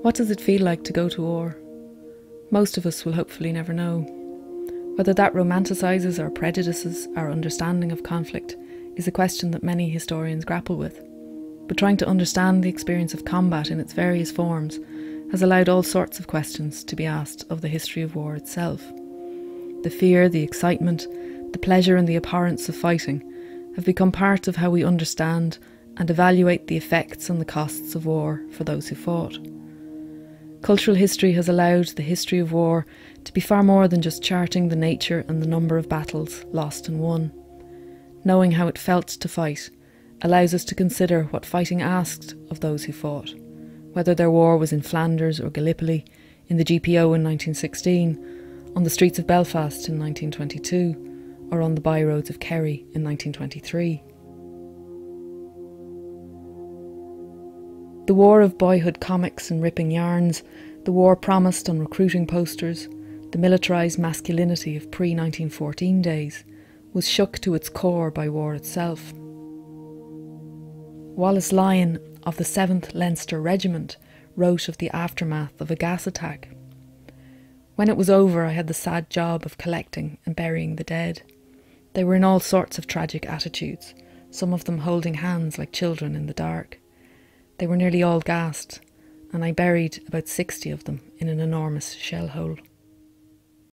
What does it feel like to go to war? Most of us will hopefully never know. Whether that romanticises or prejudices our understanding of conflict is a question that many historians grapple with. But trying to understand the experience of combat in its various forms has allowed all sorts of questions to be asked of the history of war itself. The fear, the excitement, the pleasure and the abhorrence of fighting have become part of how we understand and evaluate the effects and the costs of war for those who fought. Cultural history has allowed the history of war to be far more than just charting the nature and the number of battles lost and won. Knowing how it felt to fight allows us to consider what fighting asked of those who fought, whether their war was in Flanders or Gallipoli, in the GPO in 1916, on the streets of Belfast in 1922, or on the byroads of Kerry in 1923. The war of boyhood comics and ripping yarns, the war promised on recruiting posters, the militarised masculinity of pre-1914 days, was shook to its core by war itself. Wallace Lyon of the 7th Leinster Regiment wrote of the aftermath of a gas attack. When it was over, I had the sad job of collecting and burying the dead. They were in all sorts of tragic attitudes, some of them holding hands like children in the dark. They were nearly all gassed, and I buried about 60 of them in an enormous shell hole.